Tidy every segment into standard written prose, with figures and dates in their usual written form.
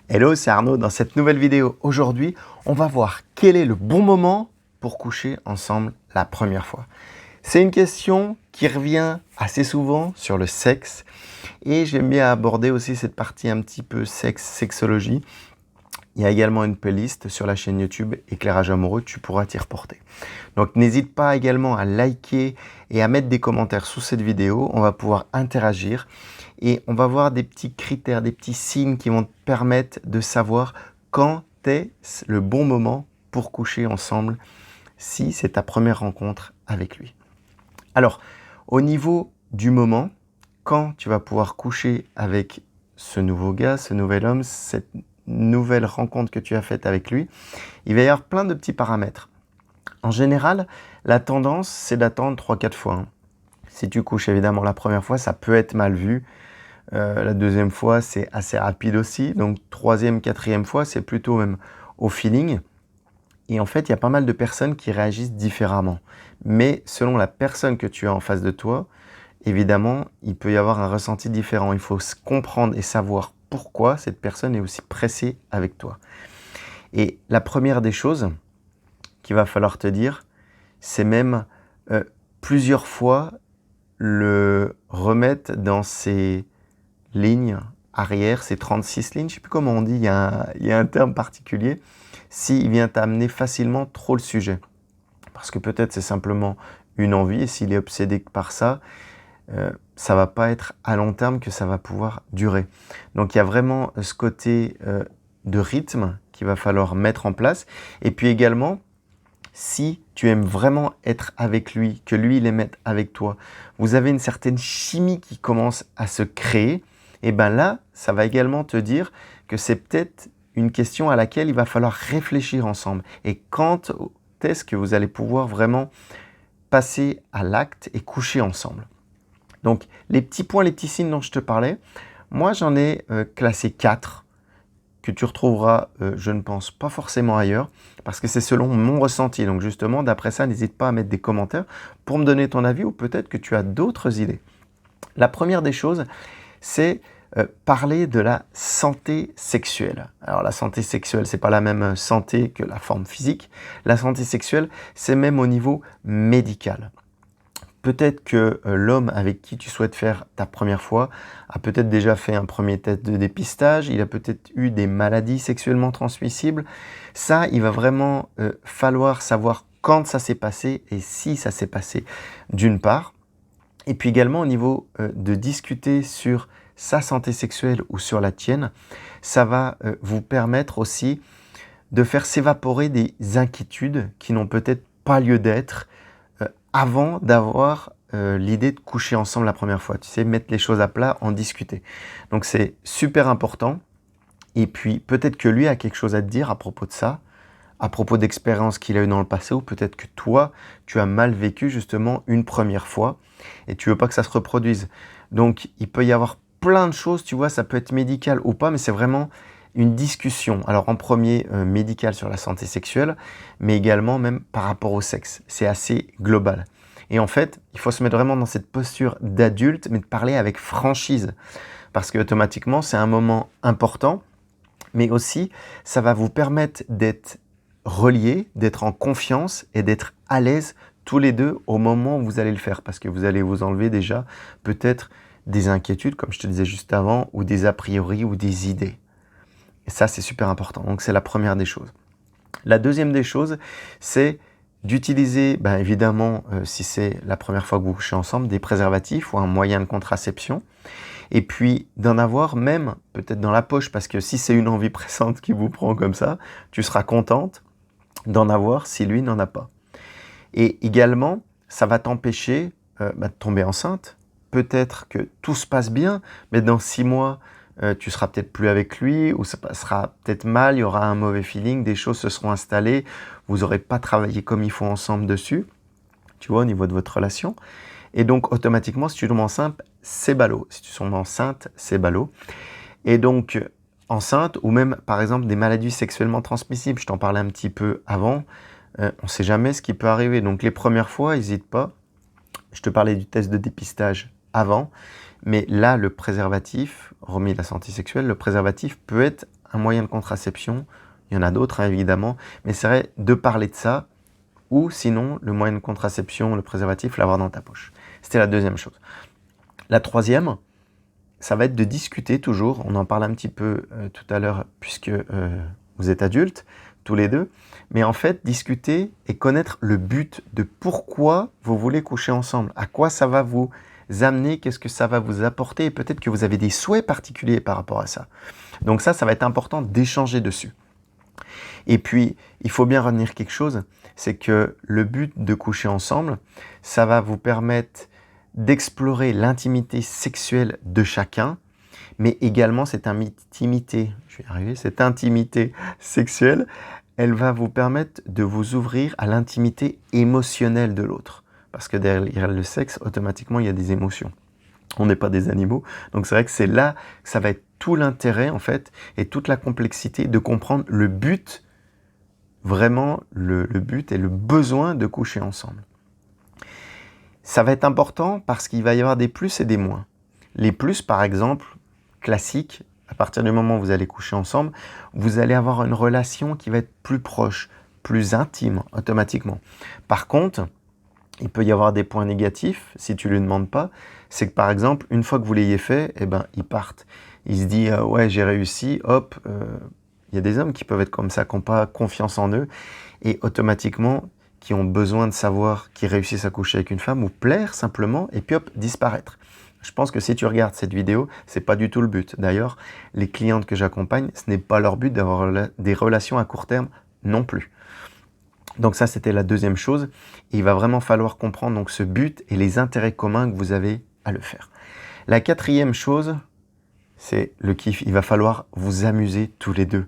Hello, c'est Arnaud. Dans cette nouvelle vidéo, aujourd'hui, on va voir quel est le bon moment pour coucher ensemble la première fois. C'est une question qui revient assez souvent sur le sexe et j'aime bien aborder aussi cette partie un petit peu sexe, sexologie. Il y a également une playlist sur la chaîne YouTube Éclairage amoureux, tu pourras t'y reporter. Donc n'hésite pas également à liker et à mettre des commentaires sous cette vidéo, on va pouvoir interagir. Et on va voir des petits critères, des petits signes qui vont te permettre de savoir quand est le bon moment pour coucher ensemble si c'est ta première rencontre avec lui. Alors, au niveau du moment, quand tu vas pouvoir coucher avec ce nouveau gars, ce nouvel homme, cette nouvelle rencontre que tu as faite avec lui, il va y avoir plein de petits paramètres. En général, la tendance, c'est d'attendre 3-4 fois. Si tu couches évidemment la première fois, ça peut être mal vu. La deuxième fois, c'est assez rapide aussi. Donc, troisième, quatrième fois, c'est plutôt même au feeling. Et en fait, il y a pas mal de personnes qui réagissent différemment. Mais selon la personne que tu as en face de toi, évidemment, il peut y avoir un ressenti différent. Il faut comprendre et savoir pourquoi cette personne est aussi pressée avec toi. Et la première des choses qu'il va falloir te dire, c'est même plusieurs fois le remettre dans ses lignes arrière, c'est 36 lignes, je ne sais plus comment on dit, il y a un terme particulier, s'il vient t'amener facilement trop le sujet. Parce que peut-être c'est simplement une envie, et s'il est obsédé par ça, ça ne va pas être à long terme que ça va pouvoir durer. Donc il y a vraiment ce côté de rythme qu'il va falloir mettre en place. Et puis également, si tu aimes vraiment être avec lui, que lui il aime être avec toi, vous avez une certaine chimie qui commence à se créer, et bien là, ça va également te dire que c'est peut-être une question à laquelle il va falloir réfléchir ensemble. Et quand est-ce que vous allez pouvoir vraiment passer à l'acte et coucher ensemble? Donc, les petits points, les petits signes dont je te parlais, moi j'en ai classé 4 que tu retrouveras, je ne pense pas forcément ailleurs, parce que c'est selon mon ressenti. Donc justement, d'après ça, n'hésite pas à mettre des commentaires pour me donner ton avis ou peut-être que tu as d'autres idées. La première des choses, c'est parler de la santé sexuelle. Alors la santé sexuelle, c'est pas la même santé que la forme physique. La santé sexuelle, c'est même au niveau médical. Peut-être que l'homme avec qui tu souhaites faire ta première fois a peut-être déjà fait un premier test de dépistage, il a peut-être eu des maladies sexuellement transmissibles. Ça, il va vraiment falloir savoir quand ça s'est passé et si ça s'est passé d'une part. Et puis également au niveau de discuter sur sa santé sexuelle ou sur la tienne, ça va vous permettre aussi de faire s'évaporer des inquiétudes qui n'ont peut-être pas lieu d'être avant d'avoir l'idée de coucher ensemble la première fois. Tu sais, mettre les choses à plat, en discuter. Donc c'est super important. Et puis peut-être que lui a quelque chose à te dire à propos de ça, à propos d'expériences qu'il a eues dans le passé, ou peut-être que toi, tu as mal vécu justement une première fois et tu veux pas que ça se reproduise. Donc il peut y avoir plein de choses, tu vois, ça peut être médical ou pas, mais c'est vraiment une discussion. Alors en premier, médical sur la santé sexuelle, mais également même par rapport au sexe. C'est assez global. Et en fait, il faut se mettre vraiment dans cette posture d'adulte, mais de parler avec franchise. Parce que automatiquement, c'est un moment important, mais aussi, ça va vous permettre d'être reliés, d'être en confiance et d'être à l'aise tous les deux au moment où vous allez le faire. Parce que vous allez vous enlever déjà peut-être des inquiétudes, comme je te disais juste avant, ou des a priori ou des idées. Et ça, c'est super important. Donc, c'est la première des choses. La deuxième des choses, c'est d'utiliser, évidemment, si c'est la première fois que vous couchez ensemble, des préservatifs ou un moyen de contraception. Et puis, d'en avoir même peut-être dans la poche, parce que si c'est une envie pressante qui vous prend comme ça, tu seras contente d'en avoir si lui n'en a pas. Et également, ça va t'empêcher de tomber enceinte. Peut-être que tout se passe bien, mais dans 6 mois, tu seras peut-être plus avec lui, ou ça passera peut-être mal, il y aura un mauvais feeling, des choses se seront installées, vous n'aurez pas travaillé comme il faut ensemble dessus, tu vois, au niveau de votre relation. Et donc, automatiquement, si tu tombes enceinte, c'est ballot. Si tu tombes enceinte, c'est ballot. Et donc, enceinte, ou même, par exemple, des maladies sexuellement transmissibles, je t'en parlais un petit peu avant, on ne sait jamais ce qui peut arriver. Donc, les premières fois, n'hésite pas. Je te parlais du test de dépistage avant, mais là, le préservatif, remis la santé sexuelle, le préservatif peut être un moyen de contraception. Il y en a d'autres, hein, évidemment, mais c'est vrai de parler de ça, ou sinon, le moyen de contraception, le préservatif, l'avoir dans ta poche. C'était la deuxième chose. La troisième, ça va être de discuter toujours, on en parle un petit peu tout à l'heure, puisque vous êtes adultes, tous les deux, mais en fait, discuter et connaître le but de pourquoi vous voulez coucher ensemble, à quoi ça va vous amener, qu'est-ce que ça va vous apporter, et peut-être que vous avez des souhaits particuliers par rapport à ça. Donc ça va être important d'échanger dessus. Et puis, il faut bien retenir quelque chose, c'est que le but de coucher ensemble, ça va vous permettre d'explorer l'intimité sexuelle de chacun, mais également cette intimité sexuelle, elle va vous permettre de vous ouvrir à l'intimité émotionnelle de l'autre. Parce que derrière le sexe, automatiquement, il y a des émotions. On n'est pas des animaux. Donc c'est vrai que c'est là que ça va être tout l'intérêt, en fait, et toute la complexité de comprendre le but, vraiment le but et le besoin de coucher ensemble. Ça va être important parce qu'il va y avoir des plus et des moins. Les plus, par exemple, classiques, à partir du moment où vous allez coucher ensemble, vous allez avoir une relation qui va être plus proche, plus intime, automatiquement. Par contre, il peut y avoir des points négatifs, si tu ne lui demandes pas, c'est que par exemple, une fois que vous l'ayez fait, eh ben, ils partent. Il se dit, ouais, j'ai réussi, hop, il y a des hommes qui peuvent être comme ça, qui n'ont pas confiance en eux, et automatiquement, qui ont besoin de savoir qu'ils réussissent à coucher avec une femme, ou plaire simplement, et puis hop, disparaître. Je pense que si tu regardes cette vidéo, c'est pas du tout le but. D'ailleurs, les clientes que j'accompagne, ce n'est pas leur but d'avoir des relations à court terme non plus. Donc ça, c'était la deuxième chose. Et il va vraiment falloir comprendre donc ce but et les intérêts communs que vous avez à le faire. La quatrième chose, c'est le kiff. Il va falloir vous amuser tous les deux.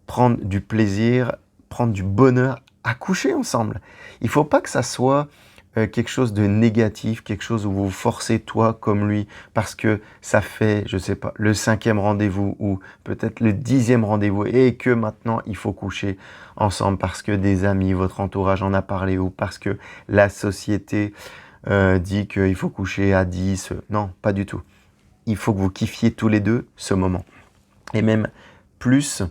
Prendre du plaisir, prendre du bonheur à coucher ensemble. Il ne faut pas que ça soit quelque chose de négatif, quelque chose où vous vous forcez toi comme lui, parce que ça fait, je sais pas, le 5e rendez-vous ou peut-être le 10e rendez-vous et que maintenant il faut coucher ensemble parce que des amis, votre entourage en a parlé ou parce que la société dit qu'il faut coucher à 10. Non, pas du tout. Il faut que vous kiffiez tous les deux ce moment. Et même plus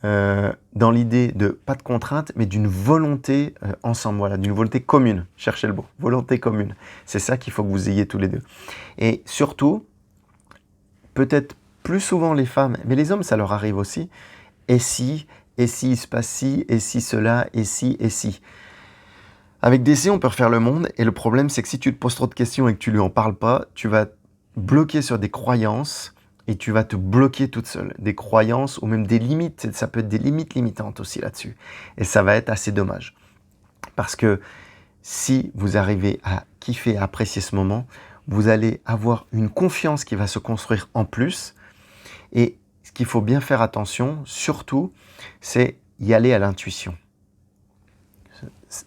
dans l'idée de, pas de contrainte, mais d'une volonté ensemble, voilà, d'une volonté commune. Cherchez le mot, volonté commune. C'est ça qu'il faut que vous ayez tous les deux. Et surtout, peut-être plus souvent les femmes, mais les hommes, ça leur arrive aussi. Et si il se passe ci, et si cela, et si, et si. Avec des si, on peut refaire le monde. Et le problème, c'est que si tu te poses trop de questions et que tu lui en parles pas, tu vas bloquer sur des croyances et tu vas te bloquer toute seule. Des croyances ou même des limites. Ça peut être des limites limitantes aussi là-dessus. Et ça va être assez dommage. Parce que si vous arrivez à kiffer, à apprécier ce moment, vous allez avoir une confiance qui va se construire en plus. Et ce qu'il faut bien faire attention, surtout, c'est y aller à l'intuition.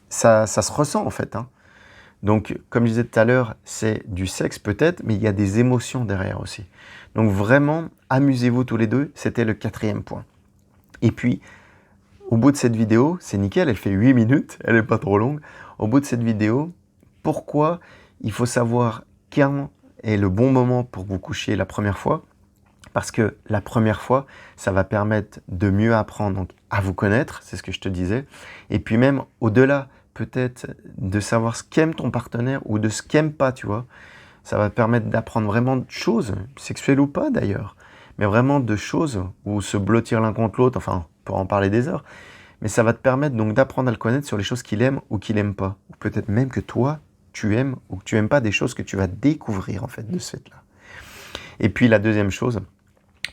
Ça se ressent en fait, hein. Donc, comme je disais tout à l'heure, c'est du sexe peut-être, mais il y a des émotions derrière aussi. Donc vraiment, amusez-vous tous les deux, c'était le 4e point. Et puis, au bout de cette vidéo, c'est nickel, elle fait 8 minutes, elle n'est pas trop longue. Au bout de cette vidéo, pourquoi il faut savoir quand est le bon moment pour que vous couchiez la première fois? Parce que la première fois, ça va permettre de mieux apprendre donc, à vous connaître, c'est ce que je te disais. Et puis même au-delà, peut-être de savoir ce qu'aime ton partenaire ou de ce qu'aime pas, tu vois. Ça va permettre d'apprendre vraiment de choses, sexuelles ou pas d'ailleurs, mais vraiment de choses où se blottir l'un contre l'autre, enfin, on pourra en parler des heures, mais ça va te permettre donc d'apprendre à le connaître sur les choses qu'il aime ou qu'il aime pas. Ou peut-être même que toi, tu aimes ou que tu aimes pas des choses que tu vas découvrir en fait de ce fait-là. Et puis la deuxième chose,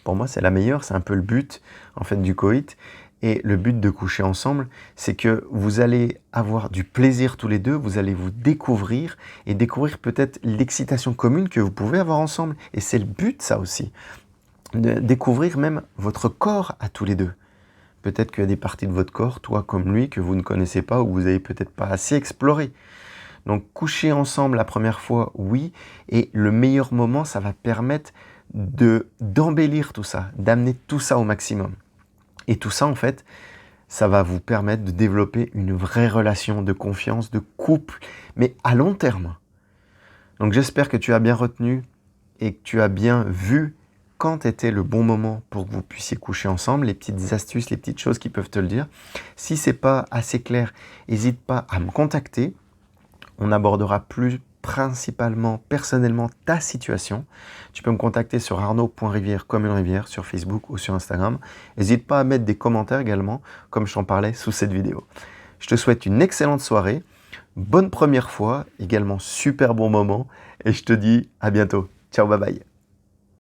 pour moi, c'est la meilleure, c'est un peu le but en fait du coït et le but de coucher ensemble, c'est que vous allez avoir du plaisir tous les deux, vous allez vous découvrir et découvrir peut-être l'excitation commune que vous pouvez avoir ensemble. Et c'est le but, ça aussi, de découvrir même votre corps à tous les deux. Peut-être qu'il y a des parties de votre corps, toi comme lui, que vous ne connaissez pas ou vous n'avez peut-être pas assez exploré. Donc coucher ensemble la première fois, oui, et le meilleur moment, ça va permettre d'embellir tout ça, d'amener tout ça au maximum. Et tout ça, en fait, ça va vous permettre de développer une vraie relation de confiance, de couple, mais à long terme. Donc j'espère que tu as bien retenu et que tu as bien vu quand était le bon moment pour que vous puissiez coucher ensemble, les petites astuces, les petites choses qui peuvent te le dire. Si ce n'est pas assez clair, n'hésite pas à me contacter. On abordera plus principalement, personnellement, ta situation. Tu peux me contacter sur arnaud.rivière comme une rivière sur Facebook ou sur Instagram. N'hésite pas à mettre des commentaires également, comme je t'en parlais sous cette vidéo. Je te souhaite une excellente soirée, bonne première fois, également super bon moment, et je te dis à bientôt. Ciao, bye bye.